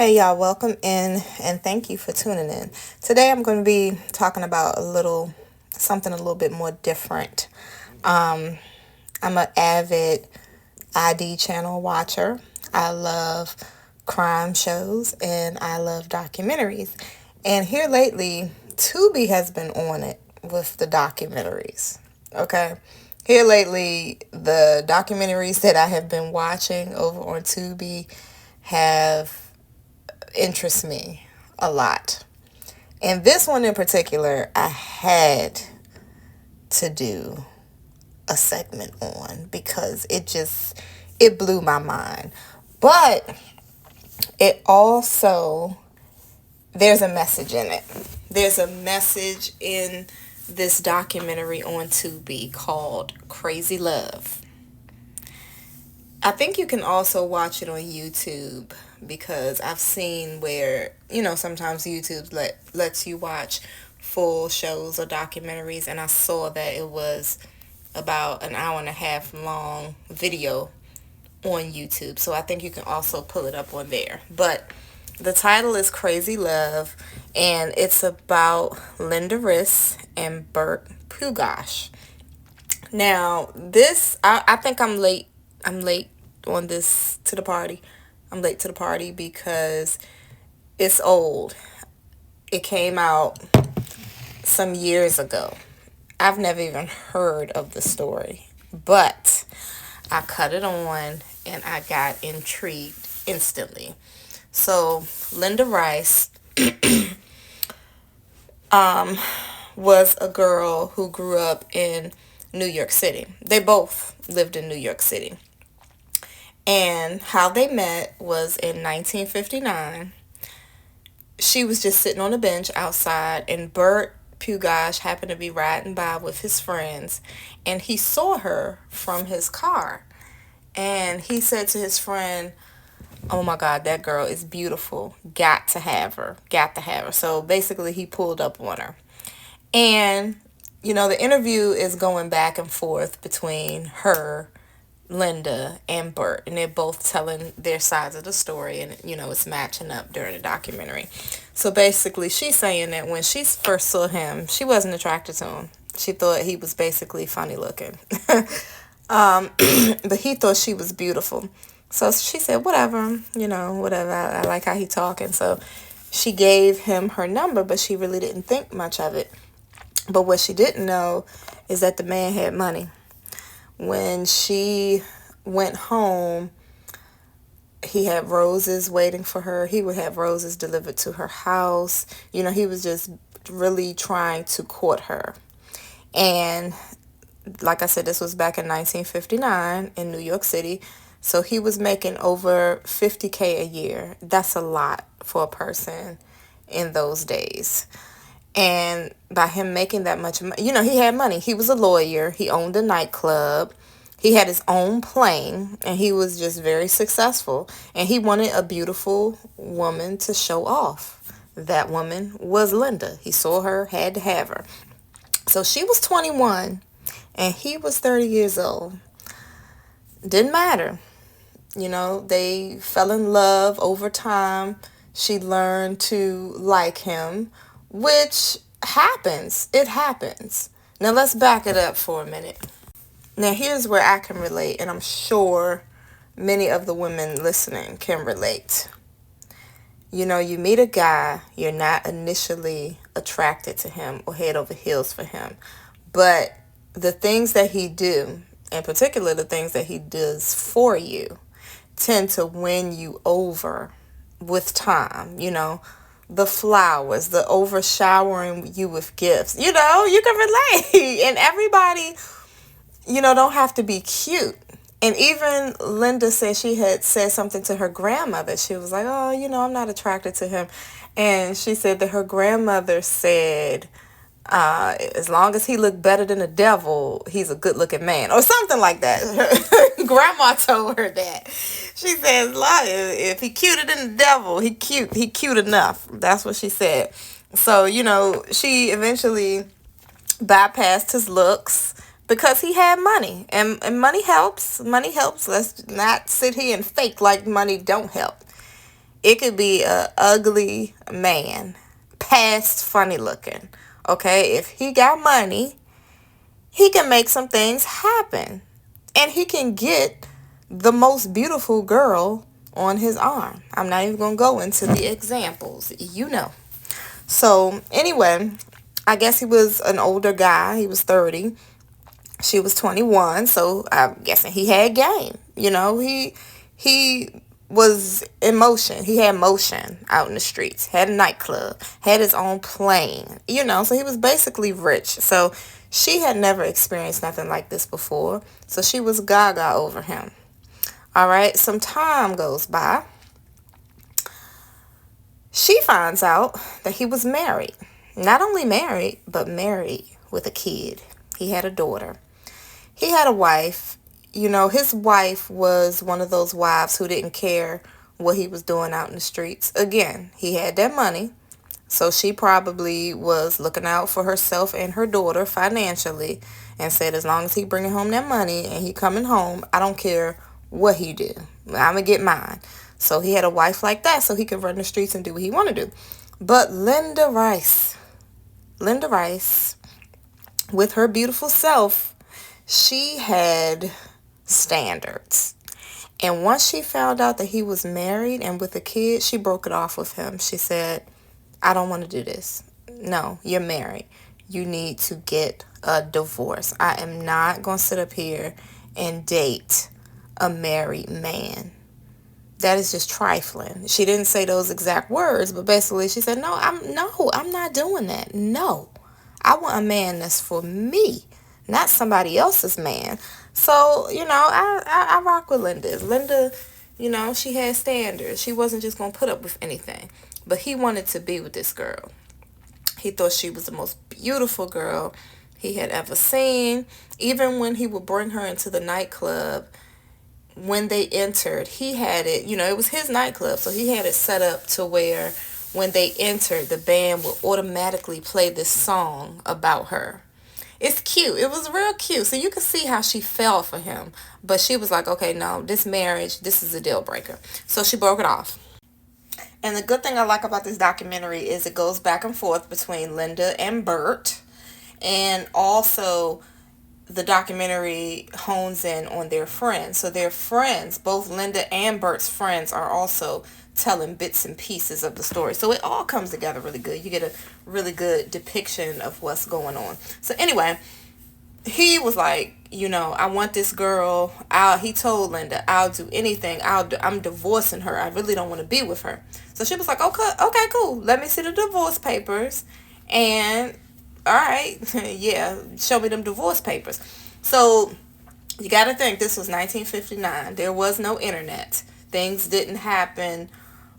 Hey y'all, welcome in and thank you for tuning in. Today I'm going to be talking about something a little bit more different. I'm an avid ID channel watcher. I love crime shows and I love documentaries. And here lately, Tubi has been on it with the documentaries. Okay. Here lately, the documentaries that I have been watching over on Tubi have interest me a lot. And this one in particular, I had to do a segment on because it blew my mind. But it also, there's a message in it. There's a message in this documentary on Tubi called Crazy Love. I think you can also watch it on YouTube because I've seen where, sometimes YouTube lets you watch full shows or documentaries, and I saw that it was about an hour and a half long video on YouTube. So I think you can also pull it up on there. But the title is Crazy Love, and it's about Linda Riss and Bert Pugash. Now, I think I'm late. I'm late on this to the party. I'm late to the party because it's old. It came out some years ago. I've never even heard of the story, but I cut it on and I got intrigued instantly. So Linda Rice was a girl who grew up in New York City. They both lived in New York City. And how they met was in 1959. She was just sitting on a bench outside, and Bert Pugash happened to be riding by with his friends, and he saw her from his car. And he said to his friend, "Oh my God, that girl is beautiful. Got to have her. Got to have her." So basically, he pulled up on her. And, the interview is going back and forth between her, Linda, and Bert, and they're both telling their sides of the story, and it's matching up during the documentary. So basically, she's saying that when she first saw him, she wasn't attracted to him. She thought he was basically funny looking. But he thought she was beautiful. So she said, whatever, whatever. I like how he talking. So she gave him her number, but she really didn't think much of it. But what she didn't know is that the man had money. When she went home, he had roses waiting for her. He would have roses delivered to her house. He was just really trying to court her. And like I said, this was back in 1959 in New York City. So he was making over $50K a year. That's a lot for a person in those days. And by him making that much money, he had money. He was a lawyer. He owned a nightclub. He had his own plane, and he was just very successful. And he wanted a beautiful woman to show off. That woman was Linda. He saw her, had to have her. So she was 21, and he was 30 years old. Didn't matter. They fell in love over time. She learned to like him, which happens. It happens. Now let's back it up for a minute. Now here's where I can relate, and I'm sure many of the women listening can relate. You meet a guy, you're not initially attracted to him or head over heels for him, but the things that he do, in particular the things that he does for you, tend to win you over with time. The flowers, the overshowering you with gifts. You can relate. And everybody, don't have to be cute. And even Linda said she had said something to her grandmother. She was like, "Oh, I'm not attracted to him." And she said that her grandmother said, as long as he looked better than the devil, he's a good looking man, or something like that. Her grandma told her that. She said, if he cuter than the devil, he cute enough. That's what she said. So, she eventually bypassed his looks because he had money, and money helps. Money helps. Let's not sit here and fake like money don't help. It could be a ugly man, past funny looking. Okay, if he got money, he can make some things happen. And he can get the most beautiful girl on his arm. I'm not even going to go into the examples. You know. So, anyway, I guess he was an older guy. He was 30. She was 21. So, I'm guessing he had game. You know, he was in motion. He had motion out in the streets. Had a nightclub. Had his own plane. You know, so he was basically rich. So, she had never experienced nothing like this before. So, she was gaga over him. All right, some time goes by. She finds out that he was married. Not only married, but married with a kid. He had a daughter. He had a wife. You know, his wife was one of those wives who didn't care what he was doing out in the streets. Again, he had that money. So she probably was looking out for herself and her daughter financially and said, as long as he bringing home that money and he coming home, I don't care what he do. I'm going to get mine. So he had a wife like that so he could run the streets and do what he want to do. But Linda Rice, with her beautiful self, she had standards. And once she found out that he was married and with a kid, she broke it off with him. She said, I don't want to do this. No, you're married. You need to get a divorce. I am not going to sit up here and date a married man. That is just trifling. She didn't say those exact words, but basically she said, I'm not doing that. No. I want a man that's for me, not somebody else's man. So, you know, I rock with Linda. Linda, you know, she had standards. She wasn't just going to put up with anything. But he wanted to be with this girl. He thought she was the most beautiful girl he had ever seen. Even when he would bring her into the nightclub, when they entered, he had it, you know, it was his nightclub, so he had it set up to where when they entered, the band would automatically play this song about her. It's cute. It was real cute. So you can see how she fell for him. But she was like, okay, no, this marriage, this is a deal breaker. So she broke it off. And the good thing I like about this documentary is it goes back and forth between Linda and Bert. And also the documentary hones in on their friends. So their friends, both Linda and Bert's friends, are also telling bits and pieces of the story. So it all comes together really good. You get a really good depiction of what's going on. So anyway, he was like, you know, I want this girl. He told Linda, I'll do anything. I'm divorcing her. I really don't want to be with her. So she was like, okay, cool. Let me see the divorce papers. And all right, yeah, show me them divorce papers. So you got to think this was 1959. There was no internet. Things didn't happen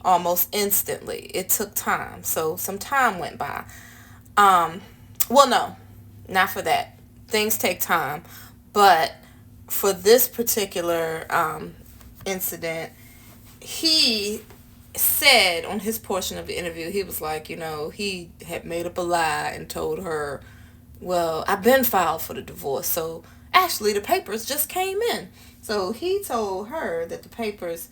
almost instantly. It took time. So some time went by. Well, no, not for that. Things take time. But for this particular incident, he said on his portion of the interview, he was like, you know, he had made up a lie and told her, well, I've been filed for the divorce. So actually the papers just came in. So he told her that the papers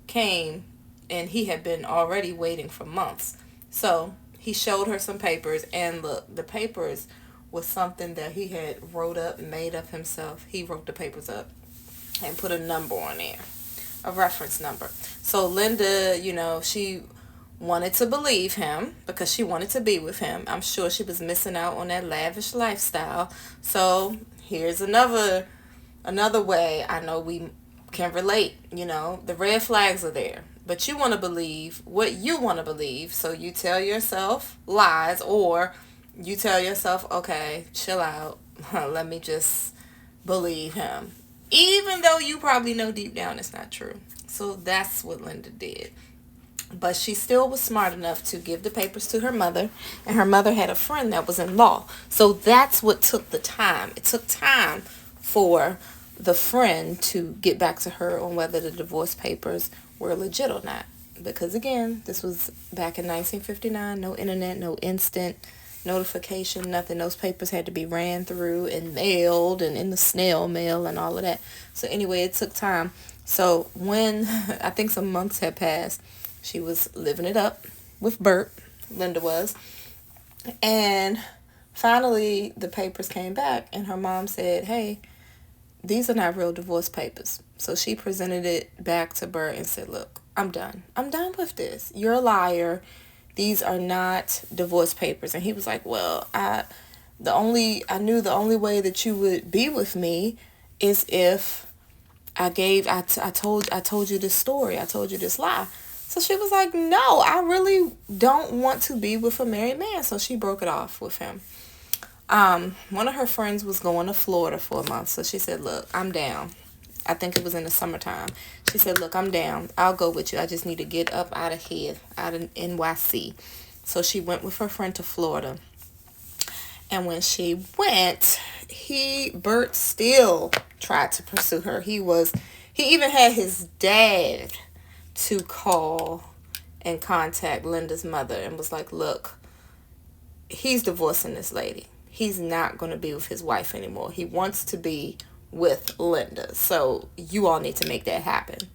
came and he had been already waiting for months. So he showed her some papers, and look, the papers was something that he had wrote up and made up himself. He wrote the papers up and put a number on there, a reference number. So Linda, you know, she wanted to believe him because she wanted to be with him. I'm sure she was missing out on that lavish lifestyle. So here's another way I know we can relate. You know, the red flags are there, but you want to believe what you want to believe. So you tell yourself lies, or you tell yourself, okay, chill out. Let me just believe him. Even though you probably know deep down it's not true. So that's what Linda did. But she still was smart enough to give the papers to her mother. And her mother had a friend that was in law. So that's what took the time. It took time for the friend to get back to her on whether the divorce papers were legit or not. Because again, this was back in 1959. No internet, no instant notification, nothing. Those papers had to be ran through and mailed and in the snail mail and all of that. So anyway, it took time. So when I think some months had passed, She was living it up with Bert, Linda was. And finally, the papers came back, and her mom said, hey, these are not real divorce papers. So she presented it back to Bert and said, look, I'm done. I'm done with this. You're a liar. These are not divorce papers. And he was like, well, I knew the only way that you would be with me is if I told you this story. I told you this lie. So she was like, no, I really don't want to be with a married man. So she broke it off with him. One of her friends was going to Florida for a month. So she said, look, I'm down. I think it was in the summertime. She said, look, I'm down. I'll go with you. I just need to get up out of here, out of NYC. So she went with her friend to Florida. And when she went, Bert still tried to pursue her. He even had his dad to call and contact Linda's mother and was like, look, he's divorcing this lady. He's not going to be with his wife anymore. He wants to be with Linda. So you all need to make that happen.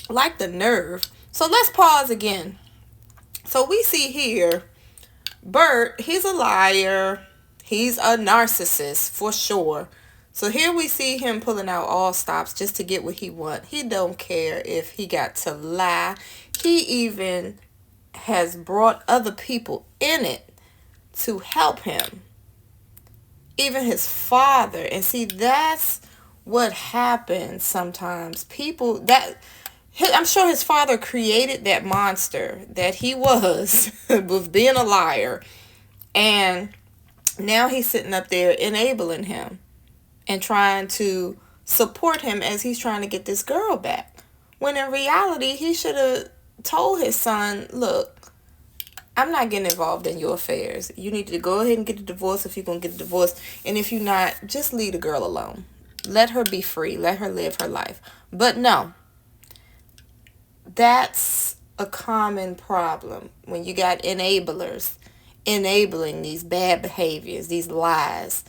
Like the nerve. So let's pause again. So we see here, Bert, he's a liar. He's a narcissist for sure. So here we see him pulling out all stops just to get what he wants. He don't care if he got to lie. He even has brought other people in it to help him. Even his father. And see, that's what happens sometimes. I'm sure his father created that monster that he was with being a liar. And now he's sitting up there enabling him and trying to support him as he's trying to get this girl back. When in reality, he should have told his son, look, I'm not getting involved in your affairs. You need to go ahead and get a divorce if you're going to get a divorce. And if you're not, just leave the girl alone. Let her be free. Let her live her life. But no, that's a common problem when you got enablers enabling these bad behaviors, these lies.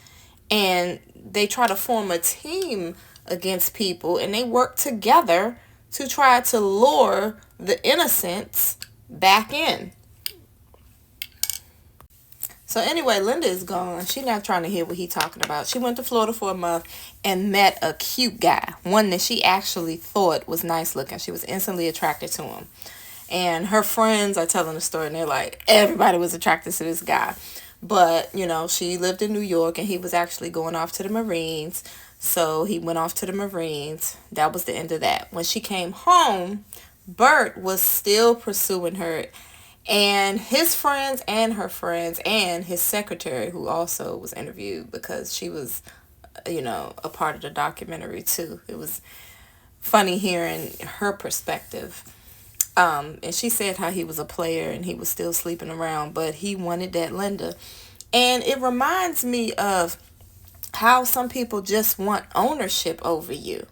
And they try to form a team against people, and they work together to try to lure the innocents back in. So anyway, Linda is gone. She's not trying to hear what he's talking about. She went to Florida for a month and met a cute guy, one that she actually thought was nice looking. She was instantly attracted to him. And her friends are telling the story, and they're like, everybody was attracted to this guy. But, she lived in New York, and he was actually going off to the Marines. So he went off to the Marines. That was the end of that. When she came home, Bert was still pursuing her. And his friends and her friends and his secretary, who also was interviewed because she was, a part of the documentary too. It was funny hearing her perspective. And she said how he was a player and he was still sleeping around, but he wanted that Linda. And it reminds me of how some people just want ownership over you.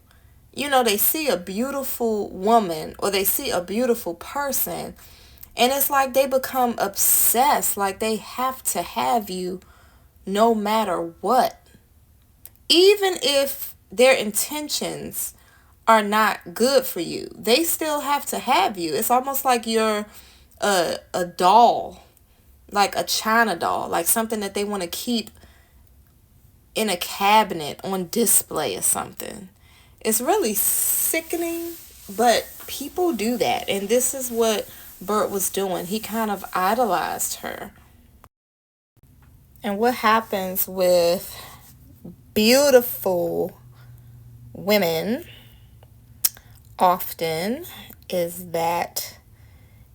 They see a beautiful woman or they see a beautiful person, and it's like they become obsessed, like they have to have you no matter what. Even if their intentions are not good for you, they still have to have you. It's almost like you're a doll, like a China doll, like something that they want to keep in a cabinet on display or something. It's really sickening, but people do that. And this is what Bert was doing. He kind of idolized her. And what happens with beautiful women often is that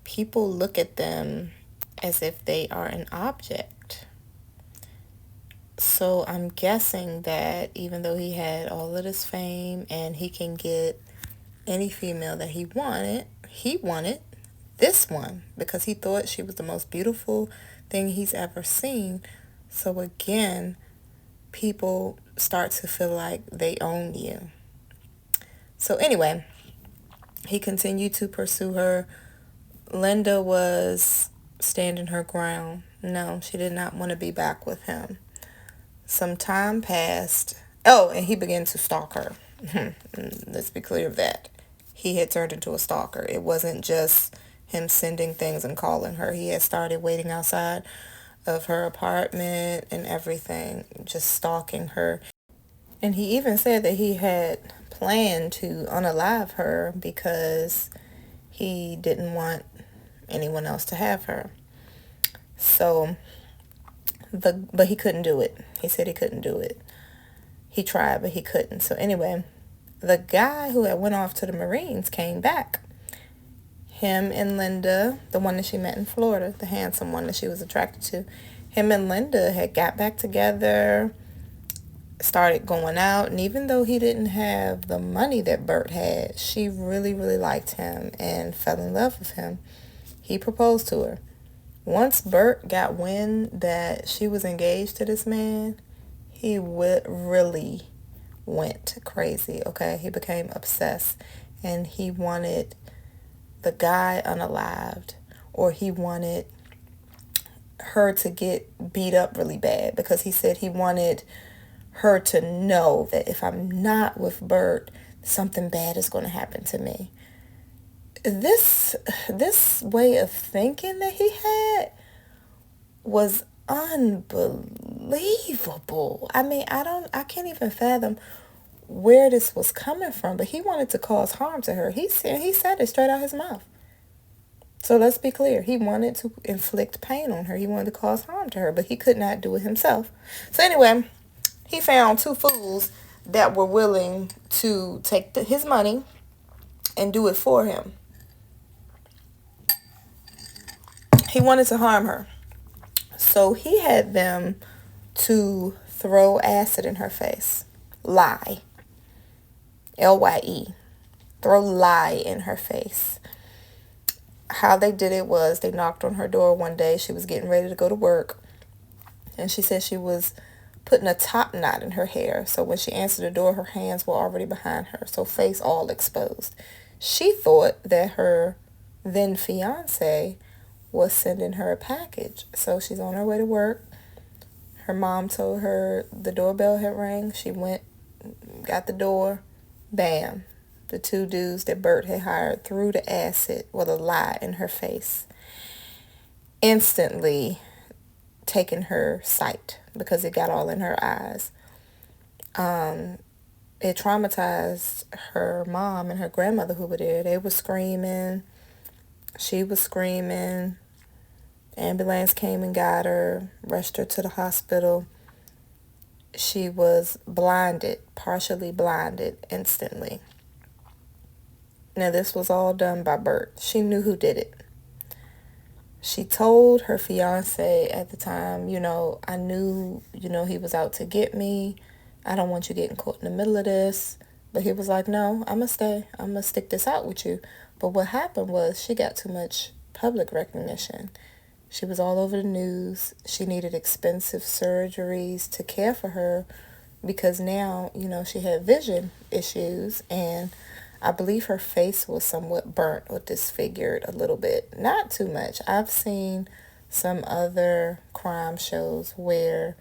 people look at them as if they are an object. So I'm guessing that even though he had all of this fame and he can get any female that he wanted this one because he thought she was the most beautiful thing he's ever seen. So again, people start to feel like they own you. So anyway, he continued to pursue her. Linda was standing her ground. No, she did not want to be back with him. Some time passed. Oh, and he began to stalk her. Let's be clear of that. he had turned into a stalker. It wasn't just him sending things and calling her. He had started waiting outside of her apartment and everything, just stalking her. And he even said that he had planned to unalive her because he didn't want anyone else to have her. So, but he couldn't do it. He said he couldn't do it. He tried, but he couldn't. So anyway, the guy who had went off to the Marines came back. Him and Linda, the one that she met in Florida, the handsome one that she was attracted to, him and Linda had got back together, started going out, and even though he didn't have the money that Bert had, she really, really liked him and fell in love with him. He proposed to her. Once Bert got wind that she was engaged to this man, he really went crazy, okay? He became obsessed, and he wanted the guy unalived, or he wanted her to get beat up really bad, because he said he wanted her to know that if I'm not with Bert, something bad is going to happen to me. This way of thinking that he had was unbelievable. I mean, I can't even fathom where this was coming from, but he wanted to cause harm to her. He said it straight out his mouth. So let's be clear. He wanted to inflict pain on her. He wanted to cause harm to her, but he could not do it himself. So anyway, he found two fools that were willing to take his money and do it for him. He wanted to harm her. So he had them to throw acid in her face. Lie. Lye. Throw lye in her face. How they did it was they knocked on her door one day. She was getting ready to go to work. And she said she was putting a top knot in her hair. So when she answered the door, her hands were already behind her. So face all exposed. She thought that her then fiance was sending her a package. So she's on her way to work. Her mom told her the doorbell had rang. She went, got the door. Bam. The two dudes that Bert had hired threw the acid with a lie in her face. Instantly taking her sight because it got all in her eyes. It traumatized her mom and her grandmother who were there. They were screaming. She was screaming. Ambulance came and got her, rushed her to the hospital. She was blinded, partially blinded instantly. Now, this was all done by Bert. She knew who did it. She told her fiance at the time, I knew, he was out to get me. I don't want you getting caught in the middle of this. But he was like, no, I'm going to stay. I'm going to stick this out with you. But what happened was she got too much public recognition. She was all over the news. She needed expensive surgeries to care for her because now, she had vision issues, and I believe her face was somewhat burnt or disfigured a little bit. Not too much. I've seen some other crime shows where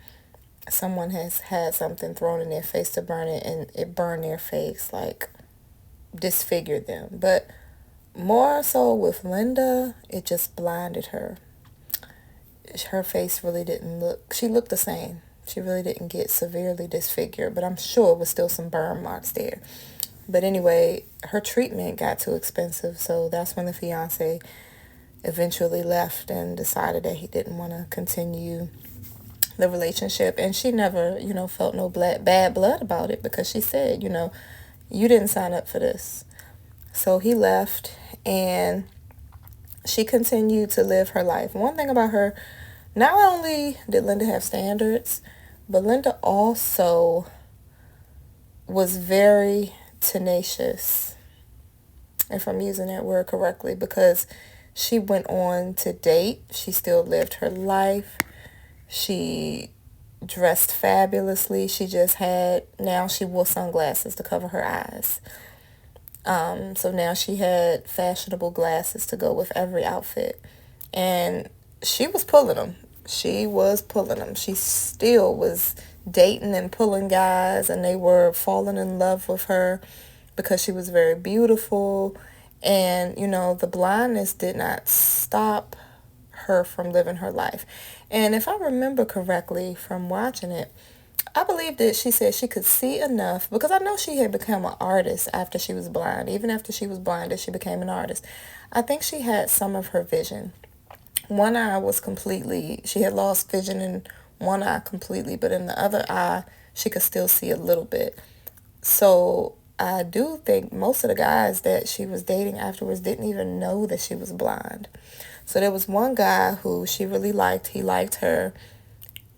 someone has had something thrown in their face to burn it, and it burned their face, like disfigured them. But more so with Linda, it just blinded her. Her face really didn't look, she looked the same. She really didn't get severely disfigured, but I'm sure it was still some burn marks there. But anyway, her treatment got too expensive, so that's when the fiance eventually left and decided that he didn't want to continue the relationship. And she never, felt no bad blood about it because she said, you didn't sign up for this. So he left, and she continued to live her life. One thing about her, not only did Linda have standards, but Linda also was very tenacious, if I'm using that word correctly, because she went on to date. She still lived her life. She dressed fabulously. Now she wore sunglasses to cover her eyes. So now she had fashionable glasses to go with every outfit. And she was pulling them. She still was dating and pulling guys, and they were falling in love with her. because she was very beautiful. And, the blindness did not stop her from living her life. And if I remember correctly from watching it, I believe that she said she could see enough, because I know she had become an artist after she was blind. Even after she was blinded, she became an artist. I think she had some of her vision. One eye was she had lost vision in one eye completely, but in the other eye, she could still see a little bit. So I do think most of the guys that she was dating afterwards didn't even know that she was blind. So there was one guy who she really liked. He liked her.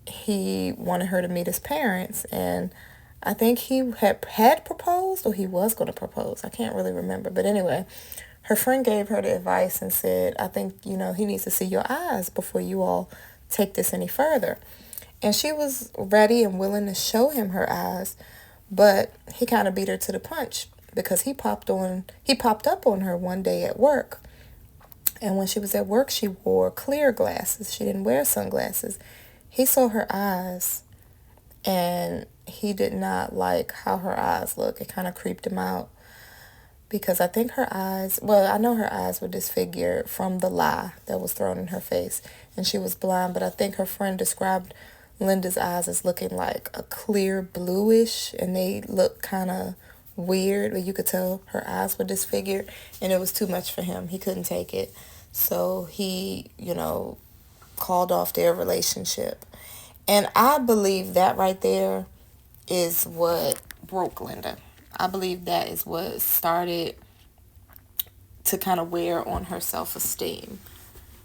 He wanted her to meet his parents, and I think he had proposed, or he was going to propose. I can't really remember. But anyway, her friend gave her the advice and said, I think, he needs to see your eyes before you all take this any further. And she was ready and willing to show him her eyes, but he kind of beat her to the punch, because he popped up on her one day at work. And when she was at work, she wore clear glasses. She didn't wear sunglasses. He saw her eyes, and he did not like how her eyes looked. It kind of creeped him out, because I think I know her eyes were disfigured from the lie that was thrown in her face, and she was blind, but I think her friend described Linda's eyes as looking like a clear bluish, and they looked kind of weird, but you could tell her eyes were disfigured, and it was too much for him. He couldn't take it. So he, called off their relationship. And I believe that right there is what broke Linda. I believe that is what started to kind of wear on her self-esteem.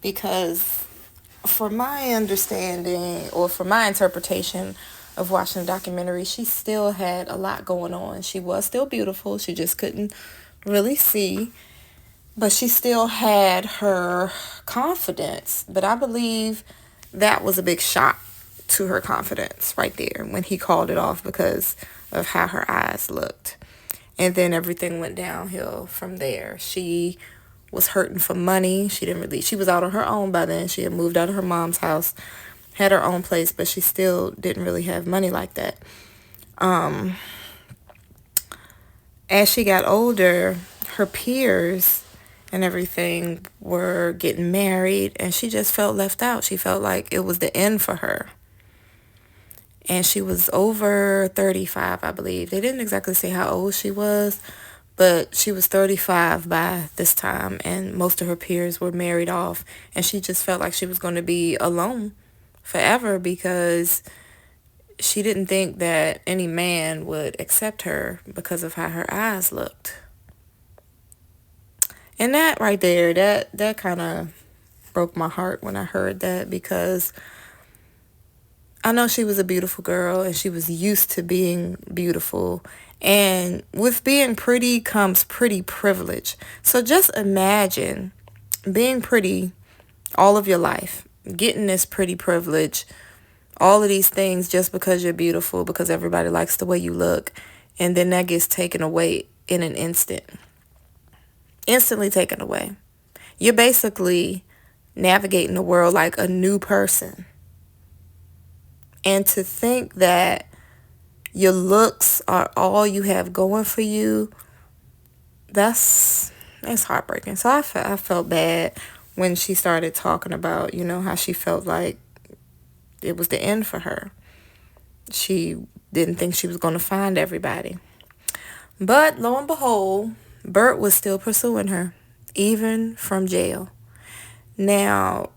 Because from my understanding, or from my interpretation of watching the documentary, she still had a lot going on. She was still beautiful. She just couldn't really see. But she still had her confidence. But I believe that was a big shock to her confidence right there when he called it off, because of how her eyes looked. And then everything went downhill from there. She was hurting for money. She was out on her own by then. She had moved out of her mom's house, had her own place, but she still didn't really have money like that. As she got older, her peers and everything were getting married, and she just felt left out. She felt like it was the end for her. And she was over 35, I believe. They didn't exactly say how old she was, but she was 35 by this time, and most of her peers were married off, and she just felt like she was going to be alone forever, because she didn't think that any man would accept her because of how her eyes looked. And that right there, that kind of broke my heart when I heard that, because I know she was a beautiful girl, and she was used to being beautiful. And with being pretty comes pretty privilege. So just imagine being pretty all of your life, getting this pretty privilege, all of these things just because you're beautiful, because everybody likes the way you look. And then that gets taken away in an instant. Instantly taken away. You're basically navigating the world like a new person. And to think that your looks are all you have going for you, that's heartbreaking. So I felt bad when she started talking about, how she felt like it was the end for her. She didn't think she was going to find everybody. But lo and behold, Bert was still pursuing her, even from jail. Now,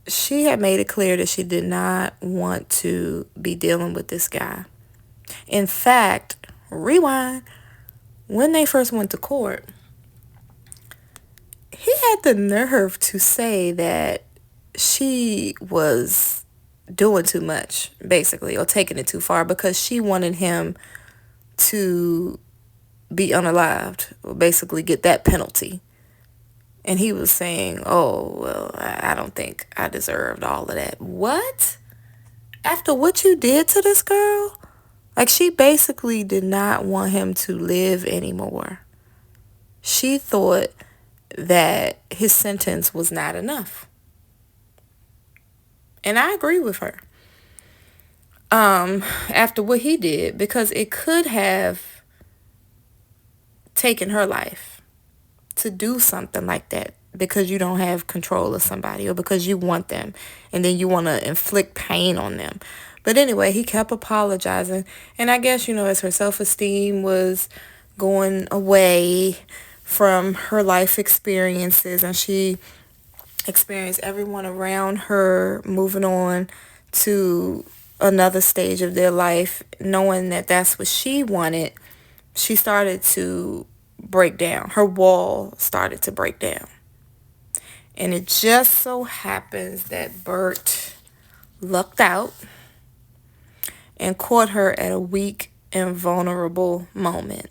she had made it clear that she did not want to be dealing with this guy. In fact, rewind, when they first went to court, he had the nerve to say that she was doing too much, basically, or taking it too far, because she wanted him to be unalived, or basically get that penalty. And he was saying, oh, well, I don't think I deserved all of that. What? After what you did to this girl? Like, she basically did not want him to live anymore. She thought that his sentence was not enough. And I agree with her. After what he did, because it could have taking her life to do something like that because you don't have control of somebody or because you want them and then you want to inflict pain on them. But anyway, he kept apologizing. And I guess, as her self-esteem was going away from her life experiences and she experienced everyone around her moving on to another stage of their life, knowing that that's what she wanted, she started to break down. Her wall started to break down. And it just so happens that Bert lucked out and caught her at a weak and vulnerable moment.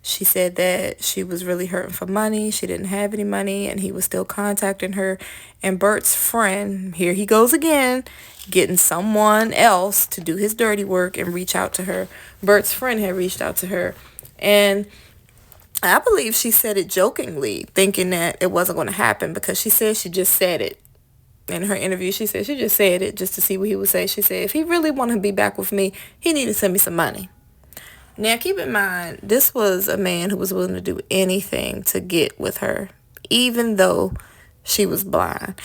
She said that she was really hurting for money. She didn't have any money, and he was still contacting her. And Bert's friend, here he goes again, getting someone else to do his dirty work and reach out to her. Bert's friend had reached out to her, and I believe she said it jokingly, thinking that it wasn't going to happen because she said she just said it. In her interview, she said she just said it just to see what he would say. She said, if he really wanted to be back with me, he needed to send me some money. Now, keep in mind, this was a man who was willing to do anything to get with her, even though she was blind.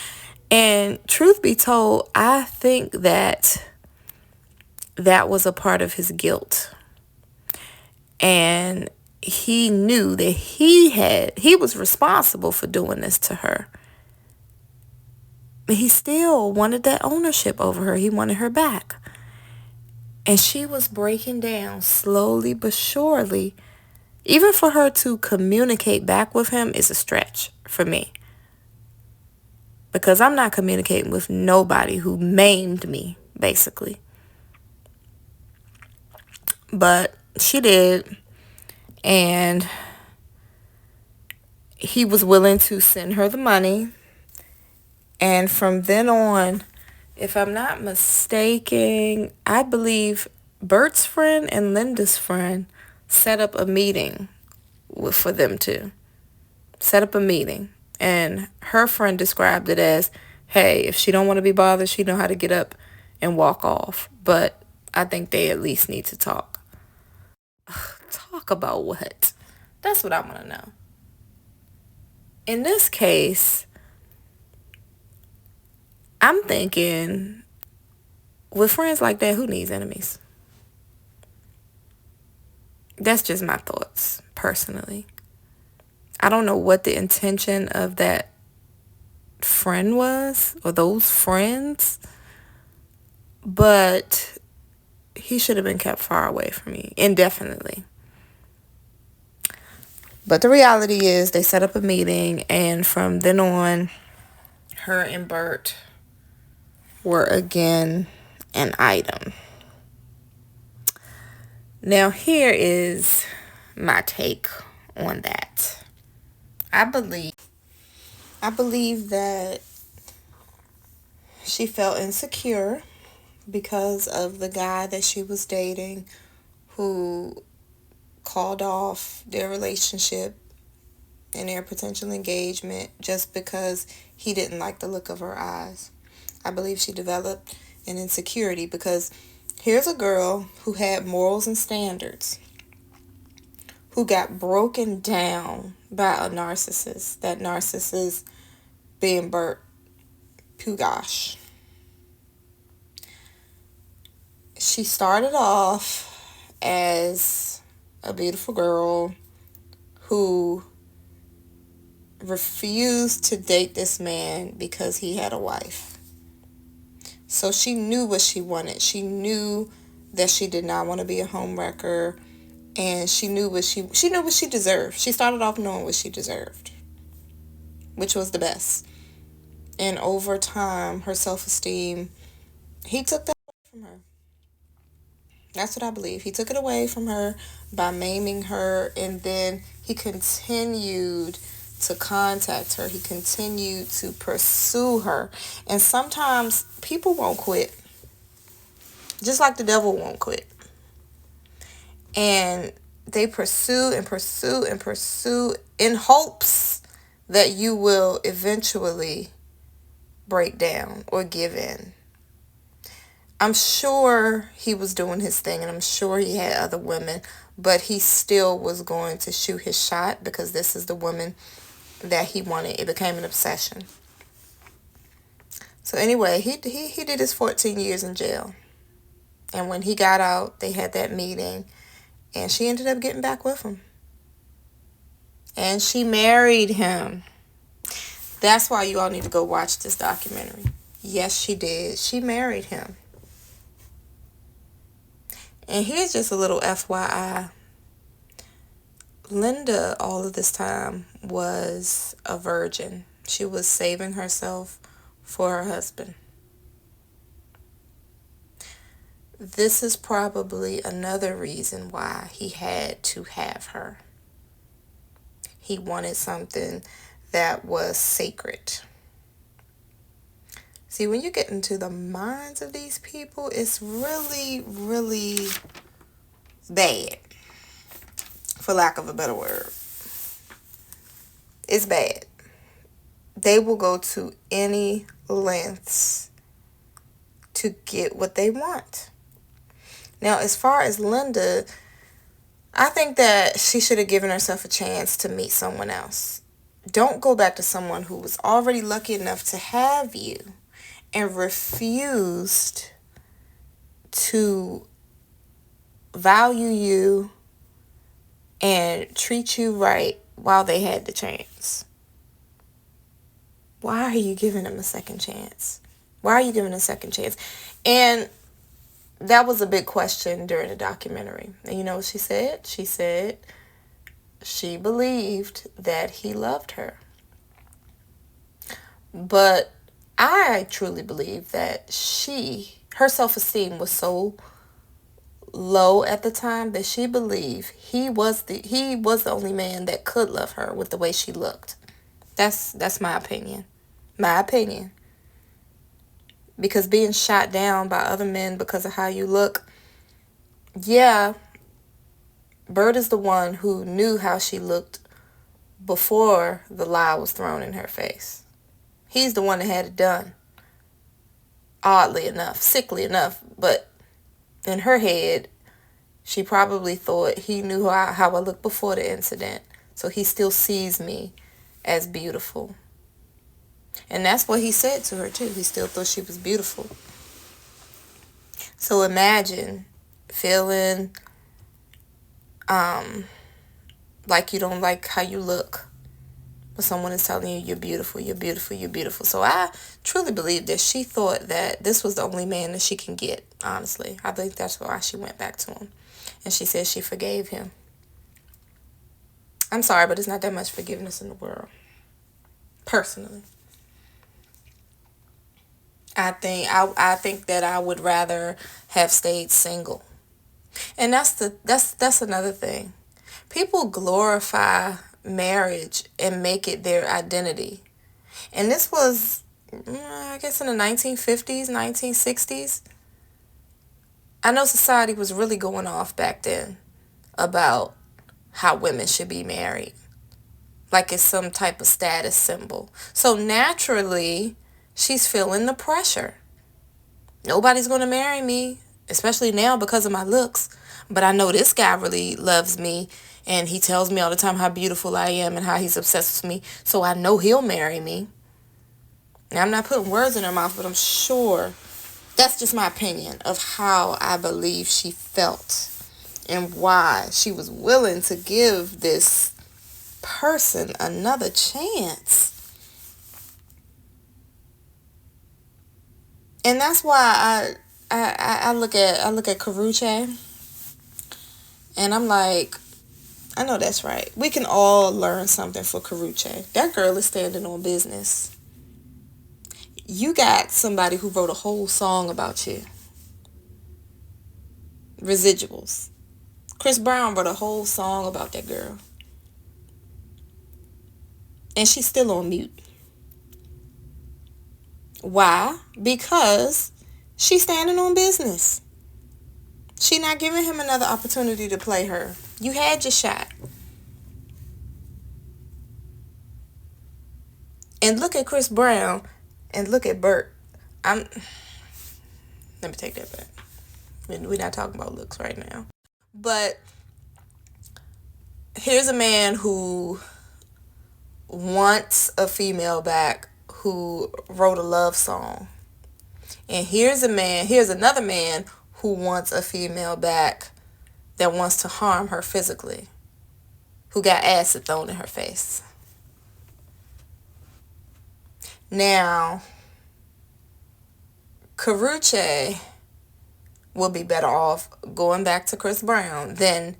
And truth be told, I think that was a part of his guilt. And he knew that he was responsible for doing this to her. But he still wanted that ownership over her. He wanted her back. And she was breaking down slowly but surely. Even for her to communicate back with him is a stretch for me. Because I'm not communicating with nobody who maimed me, basically. But she did. And he was willing to send her the money. And from then on, if I'm not mistaken, I believe Bert's friend and Linda's friend set up a meeting for them two. Set up a meeting. And her friend described it as, hey, if she don't want to be bothered, she know how to get up and walk off. But I think they at least need to talk. Talk about what? That's what I want to know. In this case, I'm thinking, with friends like that, who needs enemies? That's just my thoughts, personally. I don't know what the intention of that friend was, or those friends, but he should have been kept far away from me, indefinitely. But the reality is, they set up a meeting, and from then on, her and Bert were again an item. Now, here is my take on that. I believe that she felt insecure because of the guy that she was dating who called off their relationship and their potential engagement just because he didn't like the look of her eyes. I believe she developed an insecurity because here's a girl who had morals and standards, who got broken down by a narcissist. That narcissist being Bert Pugash. She started off as a beautiful girl who refused to date this man because he had a wife. So she knew what she wanted. She knew that she did not want to be a homewrecker, and she knew what she deserved. She started off knowing what she deserved, which was the best. And over time, her self-esteem, he took that away from her. That's what I believe. He took it away from her by maiming her, and then he continued to contact her. He continued to pursue her. And sometimes people won't quit. Just like the devil won't quit. And they pursue and pursue and pursue in hopes that you will eventually break down or give in. I'm sure he was doing his thing, and I'm sure he had other women, but he still was going to shoot his shot because this is the woman that he wanted. It became an obsession. So anyway, he did his 14 years in jail. And when he got out, they had that meeting, and she ended up getting back with him. And she married him. That's why you all need to go watch this documentary. Yes, she did. She married him. And here's just a little FYI. Linda, all of this time, was a virgin. She was saving herself for her husband. This is probably another reason why he had to have her. He wanted something that was sacred. See, when you get into the minds of these people, it's really, really bad, for lack of a better word. It's bad. They will go to any lengths to get what they want. Now, as far as Linda, I think that she should have given herself a chance to meet someone else. Don't go back to someone who was already lucky enough to have you and refused to value you and treat you right while they had the chance. Why are you giving them a second chance? Why are you giving a second chance? And that was a big question during the documentary. And you know what she said? She said she believed that he loved her. But I truly believe that her self-esteem was so low at the time that she believed he was the only man that could love her with the way she looked. That's my opinion. My opinion. Because being shot down by other men because of how you look, yeah, Bird is the one who knew how she looked before the lie was thrown in her face. He's the one that had it done. Oddly enough, sickly enough, but in her head, she probably thought he knew how I looked before the incident, so he still sees me as beautiful. And that's what he said to her, too. He still thought she was beautiful. So imagine feeling like you don't like how you look, but someone is telling you you're beautiful, you're beautiful, you're beautiful. So I truly believe that she thought that this was the only man that she can get, honestly. I think that's why she went back to him. And she said she forgave him. I'm sorry, but there's not that much forgiveness in the world. Personally. I think that I would rather have stayed single. And that's another thing. People glorify marriage and make it their identity. And this was, I guess, in the 1950s, 1960s. I know society was really going off back then about how women should be married. Like it's some type of status symbol. So naturally, she's feeling the pressure. Nobody's going to marry me, especially now because of my looks. But I know this guy really loves me, and he tells me all the time how beautiful I am and how he's obsessed with me. So I know he'll marry me. Now, I'm not putting words in her mouth, but I'm sure that's just my opinion of how I believe she felt and why she was willing to give this person another chance. And that's why I look at Karrueche, and I'm like, I know that's right. We can all learn something for Karrueche. That girl is standing on business. You got somebody who wrote a whole song about you. Residuals. Chris Brown wrote a whole song about that girl. And she's still on mute. Why? Because she's standing on business. She's not giving him another opportunity to play her. You had your shot. And look at Chris Brown and look at Bert. Let me take that back. We're not talking about looks right now. But here's a man who wants a female back who wrote a love song. And here's another man who wants a female back that wants to harm her physically, who got acid thrown in her face. Now, Karrueche will be better off going back to Chris Brown than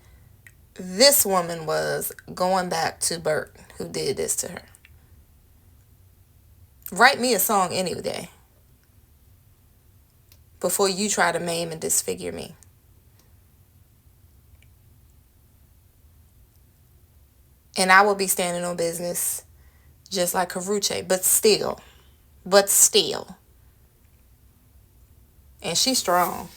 this woman was going back to Bert, who did this to her. Write me a song any day before you try to maim and disfigure me. And I will be standing on business just like Karrueche, but still. And she's strong.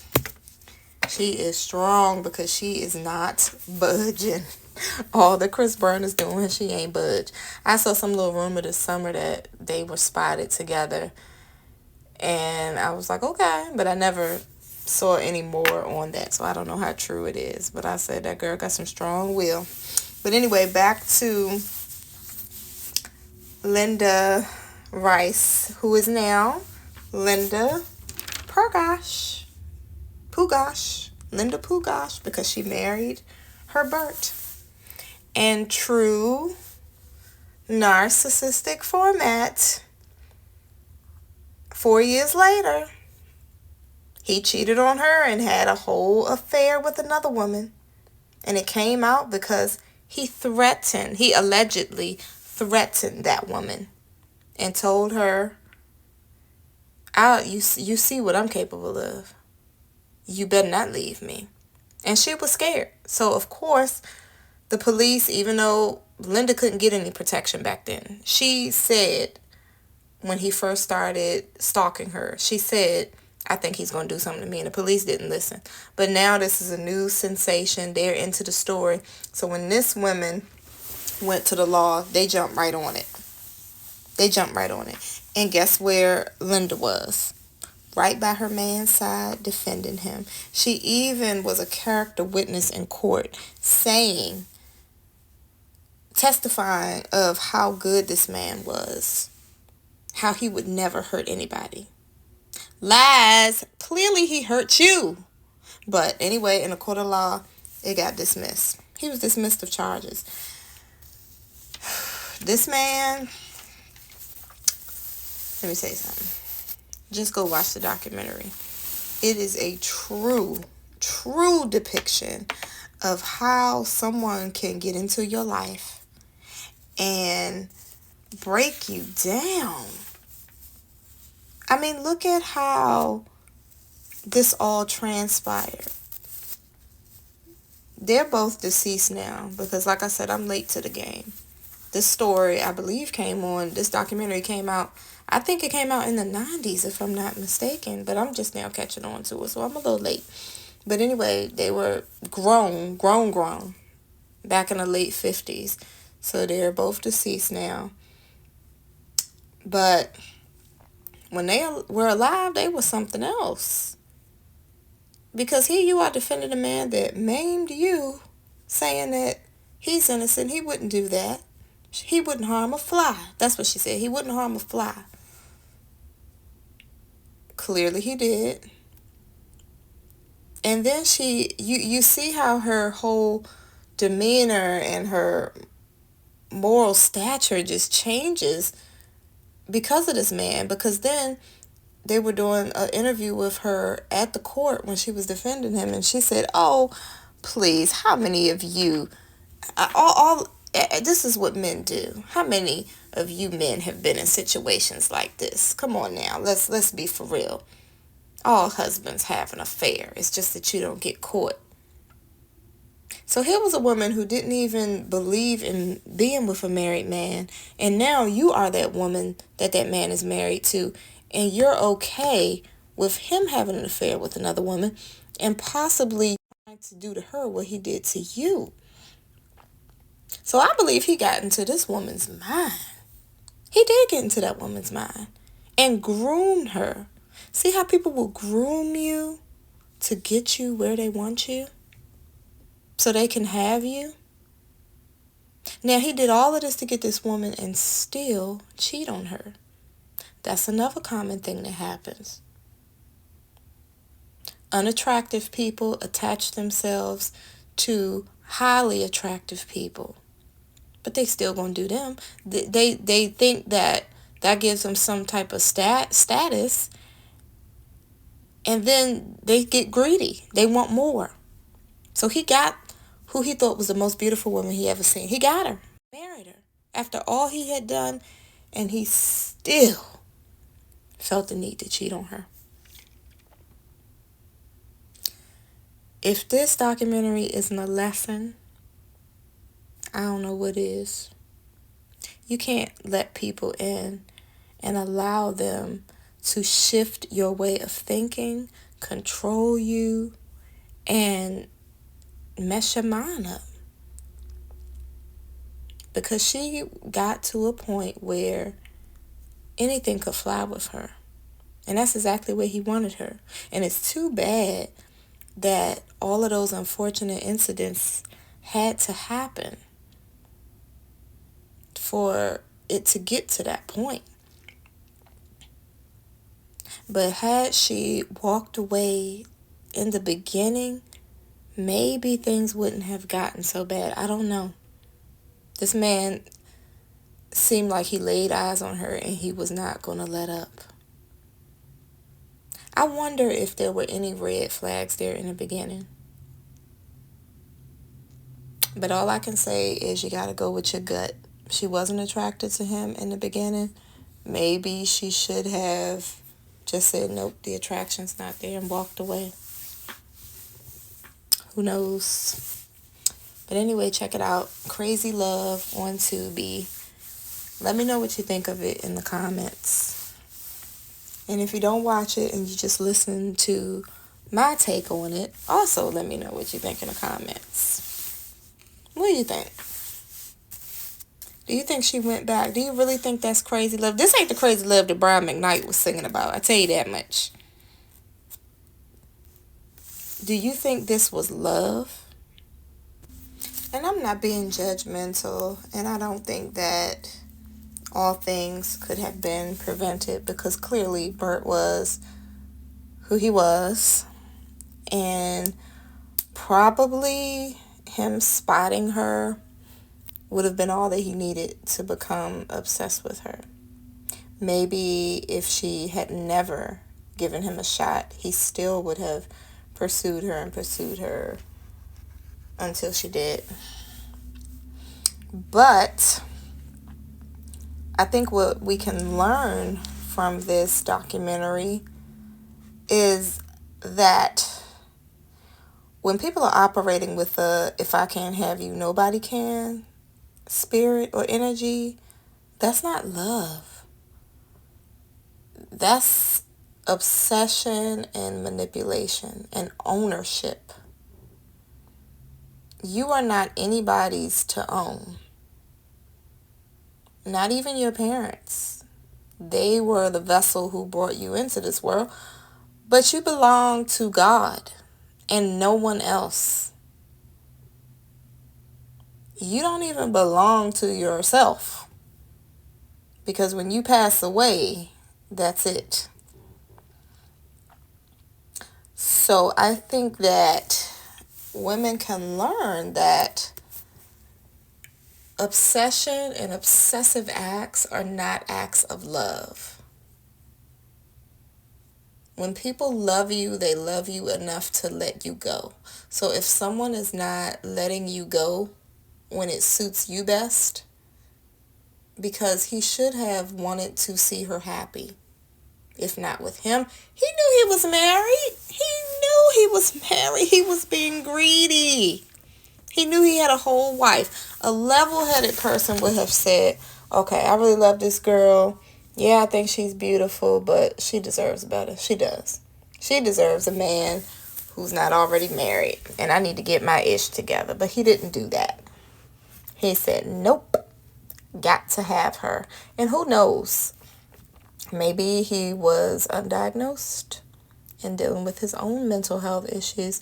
She is strong because she is not budging. All that Chris Brown is doing, she ain't budge. I saw some little rumor this summer that they were spotted together. And I was like, okay. But I never saw any more on that. So I don't know how true it is. But I said that girl got some strong will. But anyway, back to Linda Rice, who is now Linda Pugosh. Linda Pugosh, because she married her Bert. And true narcissistic format, 4 years later, he cheated on her and had a whole affair with another woman. And it came out because he allegedly threatened that woman and told her, you see what I'm capable of. You better not leave me. And she was scared. So, of course, the police, even though Linda couldn't get any protection back then, she said when he first started stalking her, she said, I think he's going to do something to me. And the police didn't listen. But now this is a new sensation. They're into the story. So when this woman went to the law, they jumped right on it. And guess where Linda was? Right by her man's side, defending him. She even was a character witness in court, testifying of how good this man was, how he would never hurt anybody. Lies. Clearly he hurt you. But anyway, in a court of law, it got dismissed. He was dismissed of charges. This man, let me say something. Just go watch the documentary. It is a true depiction of how someone can get into your life and break you down. I mean, look at how this all transpired. They're both deceased now because, like I said, I'm late to the game. This story, I believe, this documentary came out, I think it came out in the 90s, if I'm not mistaken, but I'm just now catching on to it, so I'm a little late. But anyway, they were grown, back in the late 50s. So they're both deceased now. But when they were alive, they were something else. Because here you are defending a man that maimed you, saying that he's innocent. He wouldn't do that. He wouldn't harm a fly. That's what she said. He wouldn't harm a fly. Clearly he did. And then you see how her whole demeanor and her moral stature just changes because of this man. Because then they were doing an interview with her at the court when she was defending him, and she said, "Oh, please, how many of you, this is what men do. How many of you men have been in situations like this? Come on now, let's be for real. All husbands have an affair. It's just that you don't get caught." So here was a woman who didn't even believe in being with a married man, and now you are that woman that man is married to, and you're okay with him having an affair with another woman and possibly trying to do to her what he did to you. So I believe he got into this woman's mind. He did get into that woman's mind and groomed her See how people will groom you to get you where they want you so they can have you? Now, he did all of this to get this woman and still cheat on her. That's another common thing that happens. Unattractive people attach themselves to highly attractive people, but they still gonna do them. They think that gives them some type of status, and then they get greedy. They want more. So he got who he thought was the most beautiful woman he ever seen. He got her, married her after all he had done, and he still felt the need to cheat on her. If this documentary isn't a lesson, I don't know what is. You can't let people in and allow them to shift your way of thinking, control you, and mess your mind up. Because she got to a point where anything could fly with her. And that's exactly where he wanted her. And it's too bad that all of those unfortunate incidents had to happen for it to get to that point. But had she walked away in the beginning, maybe things wouldn't have gotten so bad. I don't know. This man seemed like he laid eyes on her and he was not going to let up. I wonder if there were any red flags there in the beginning. But all I can say is you got to go with your gut. She wasn't attracted to him in the beginning. Maybe she should have just said, nope, the attraction's not there, and walked away. Who knows? But anyway, check it out. Crazy Love on Tubi. Let me know what you think of it in the comments. And if you don't watch it and you just listen to my take on it, also let me know what you think in the comments. What do you think? Do you think she went back? Do you really think that's crazy love? This ain't the crazy love that Brian McKnight was singing about. I tell you that much. Do you think this was love? And I'm not being judgmental, and I don't think that all things could have been prevented, because clearly Bert was who he was, and probably him spotting her would have been all that he needed to become obsessed with her. Maybe if she had never given him a shot, he still would have pursued her until she did. But I think what we can learn from this documentary is that when people are operating with a "if I can't have you, nobody can" spirit or energy, that's not love. That's obsession and manipulation and ownership. You are not anybody's to own. Not even your parents. They were the vessel who brought you into this world, but you belong to God and no one else. You don't even belong to yourself, because when you pass away, that's it. So I think that women can learn that obsession and obsessive acts are not acts of love. When people love you, they love you enough to let you go. So if someone is not letting you go when it suits you best, because he should have wanted to see her happy. If not with him, he knew he was married. He was being greedy. He knew he had a whole wife. A level-headed person would have said, okay, I really love this girl. Yeah, I think she's beautiful, but she deserves better. She does. She deserves a man who's not already married, and I need to get my ish together. But he didn't do that. He said, nope, got to have her. And who knows? Maybe he was undiagnosed and dealing with his own mental health issues,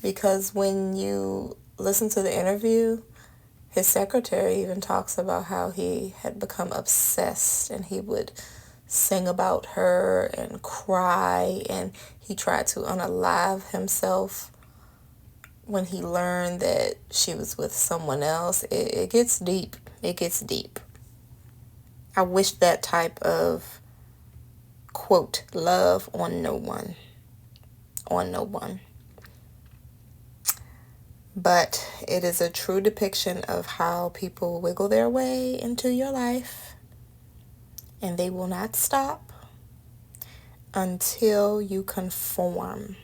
because when you listen to the interview, his secretary even talks about how he had become obsessed and he would sing about her and cry, and he tried to unalive himself when he learned that she was with someone else. It gets deep. It gets deep. I wish that type of, quote, love on no one. On no one. But it is a true depiction of how people wiggle their way into your life, and they will not stop until you conform.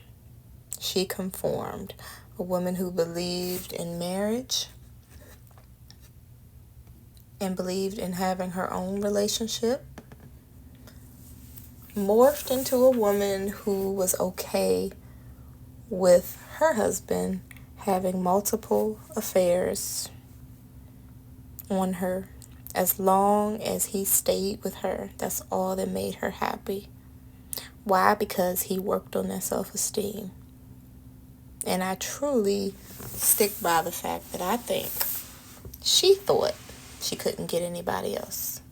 She conformed. A woman who believed in marriage and believed in having her own relationship morphed into a woman who was okay with her husband having multiple affairs on her. As long as he stayed with her, that's all that made her happy. Why? Because he worked on their self-esteem. And I truly stick by the fact that I think she thought she couldn't get anybody else,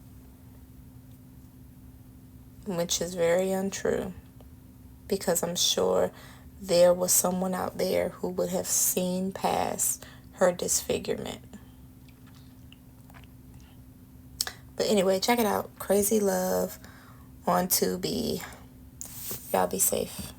which is very untrue, because I'm sure there was someone out there who would have seen past her disfigurement. But anyway, check it out. Crazy Love on Tubi. Y'all be safe.